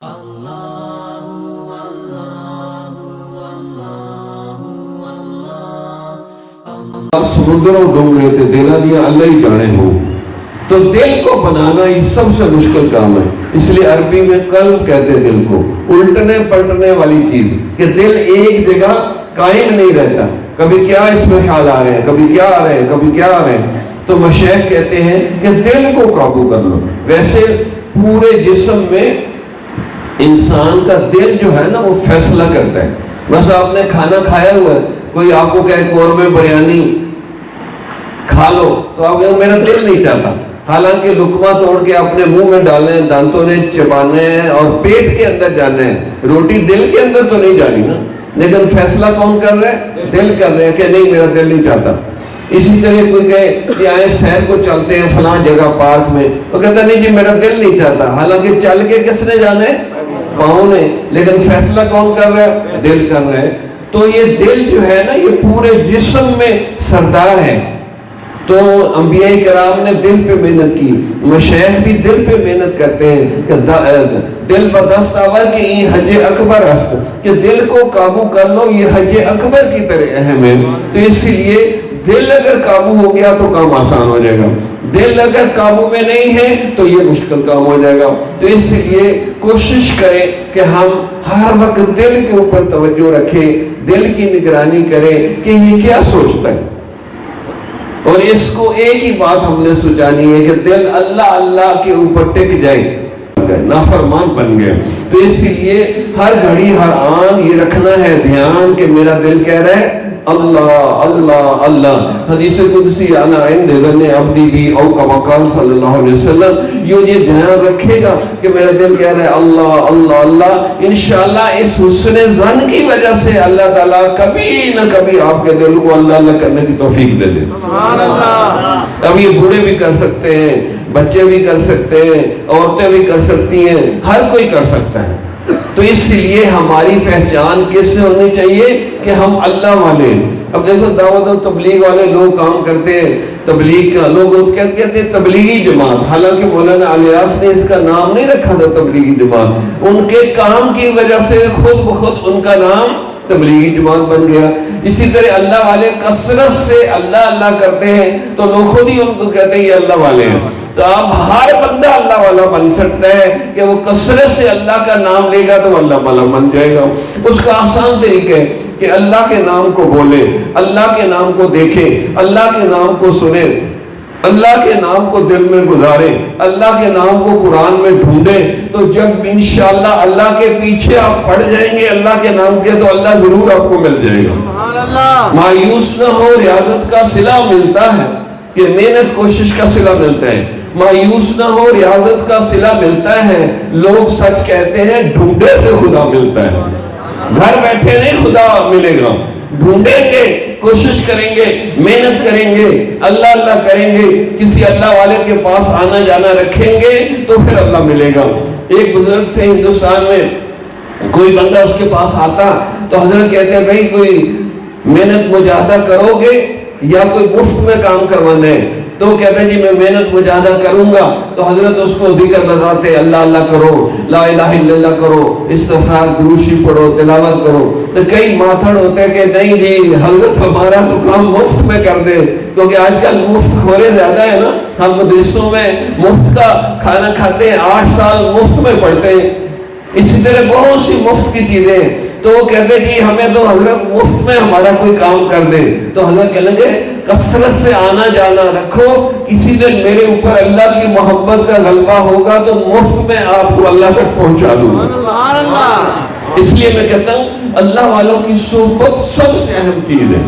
سمندروں ڈوب رہے تھے، دینا دیا اللہ ہی جانے ہو۔ تو دل کو بنانا یہ سب سے مشکل کام ہے، اس لیے عربی میں قلب کہتے ہیں دل کو، الٹنے پلٹنے والی چیز، کہ دل ایک جگہ قائم نہیں رہتا، کبھی کیا اس میں خیال آ رہے ہیں، کبھی کیا آ رہے ہیں، کبھی کیا آ رہے ہیں۔ تو مشائخ کہتے ہیں کہ دل کو قابو کر لو۔ ویسے پورے جسم میں انسان کا دل جو ہے نا وہ فیصلہ کرتا ہے۔ بس آپ نے کھانا کھایا ہوا ہے، کوئی آپ کو کہے قورمے بریانی کھا لو تو آپ کہیں میرا دل نہیں چاہتا، حالانکہ لقمہ توڑ کے اپنے منہ میں ڈالیں، دانتوں نے چبانے ہیں اور پیٹ کے اندر جانا ہے، روٹی دل کے اندر تو نہیں جانی نا، لیکن فیصلہ کون کر رہے ہیں؟ دل کر رہے ہیں کہ نہیں میرا دل نہیں چاہتا۔ اسی طرح کوئی کہے کہ آئے سیر کو چلتے ہیں فلاں جگہ پارک میں، وہ کہتا نہیں جی میرا دل نہیں چاہتا، حالانکہ چل کے کس نے جانا ہے؟ پاؤں نے، لیکن فیصلہ کون کر رہا ہے؟ دل کر رہے ہیں۔ تو یہ دل جو ہے نا یہ پورے جسم میں سردار ہے۔ تو انبیاء کرام نے دل پہ محنت کی، مشائخ بھی دل پہ محنت کرتے ہیں کہ دل بدست آور کہ یہ حج اکبر است، کہ دل کو قابو کر لو، یہ حج اکبر کی طرح اہم ہے۔ تو اسی لیے دل اگر قابو ہو گیا تو کام آسان ہو جائے گا، دل اگر قابو میں نہیں ہے تو یہ مشکل کام ہو جائے گا۔ تو اس لیے کوشش کریں کہ ہم ہر وقت دل کے اوپر توجہ رکھیں، دل کی نگرانی کریں کہ یہ کیا سوچتا ہے، اور اس کو ایک ہی بات ہم نے سوچانی ہے کہ دل اللہ اللہ کے اوپر ٹک جائے، نافرمان بن گئے۔ تو اس لیے ہر گھڑی ہر آن یہ رکھنا ہے دھیان کہ میرا دل کہہ رہا ہے اللہ اللہ اللہ۔ حدیث قدسی انا عند ظن عبدی بی او کما قال صلی اللہ علیہ وسلم، یہ دھیان رکھے گا کہ میرا دل کہہ رہا ہے اللہ اللہ اللہ، انشاءاللہ اس حسن ظن کی وجہ سے اللہ تعالیٰ کبھی نہ کبھی آپ کے دل کو اللہ اللہ کرنے کی توفیق دے دے۔ سبحان اللہ۔ اب یہ بوڑھے بھی کر سکتے ہیں، بچے بھی کر سکتے ہیں، عورتیں بھی کر سکتی ہیں، ہر کوئی کر سکتا ہے۔ تو اس لیے ہماری پہچان کس سے ہونی چاہیے کہ ہم اللہ والے ہیں۔ اب دیکھو دعوت و تبلیغ والے لوگ کام کرتے ہیں، تبلیغ کا لوگ کہتے ہیں تبلیغی جماعت، حالانکہ مولانا الیاس نے اس کا نام نہیں رکھا تھا تبلیغی جماعت، ان کے کام کی وجہ سے خود بخود ان کا نام تبلیغی جماعت بن گیا۔ اسی طرح اللہ والے کثرت سے اللہ اللہ کرتے ہیں تو لوگ خود ہی ان کو کہتے ہیں یہ اللہ والے ہیں۔ تو اب ہر بندہ اللہ والا بن سکتا ہے کہ وہ کثرت سے اللہ کا نام لے گا تو اللہ والا بن جائے گا۔ اس کا آسان طریقہ ہے کہ اللہ کے نام کو بولے، اللہ کے نام کو دیکھے، اللہ کے نام کو سنے، اللہ کے نام کو دل میں گزارے، اللہ کے نام کو قرآن میں ڈھونڈے، تو جب انشاءاللہ اللہ کے پیچھے آپ پڑ جائیں گے اللہ کے نام کے تو اللہ ضرور آپ کو مل جائے گا۔ مایوس نہ ہو، ریاضت کا صلہ ملتا ہے کہ محنت کوشش کا صلہ ملتا ہے، مایوس نہ ہو، ریاضت کا صلہ ملتا ہے، لوگ سچ کہتے ہیں ڈھونڈے سے خدا ملتا ہے، گھر بیٹھے نہیں خدا ملے گا، ڈھونڈیں گے، کوشش کریں گے، محنت کریں گے، اللہ اللہ کریں گے، کسی اللہ والے کے پاس آنا جانا رکھیں گے تو پھر اللہ ملے گا۔ ایک بزرگ تھے ہندوستان میں، کوئی بندہ اس کے پاس آتا تو حضرت کہتے ہیں بھائی کوئی محنت مجاہدہ کرو گے یا کوئی مفت میں کام کروانا ہے؟ تو وہ کہتے ہیں جی میں محنت مجاہدہ کروں گا۔ تو حضرت اس کو ذکر بتاتے اللہ اللہ کرو، لا الہ الا اللہ کرو، استغفار دروشی پڑھو، تلاوت کرو۔ تو کئی ماتھڑ ہوتے ہیں کہ نہیں جی حضرت ہمارا تو کام مفت میں کر دے، کیونکہ آج کل مفت خورے زیادہ ہے نا، ہم مدرسوں میں مفت کا کھانا کھاتے ہیں، 8 سال مفت میں پڑھتے ہیں، اسی طرح بہت سی مفت کی چیزیں ہیں۔ تو وہ کہتے جی ہمیں تو حضرت مفت میں ہمارا کوئی کام کر دے۔ تو حضرت کہنے لگے کثرت سے آنا جانا رکھو، کسی دن میرے اوپر اللہ کی محبت کا غلبہ ہوگا تو مفت میں آپ کو اللہ تک پہنچا دوں گا۔ اس لیے میں کہتا ہوں اللہ والوں کی صحبت سب سے اہم چیز ہے۔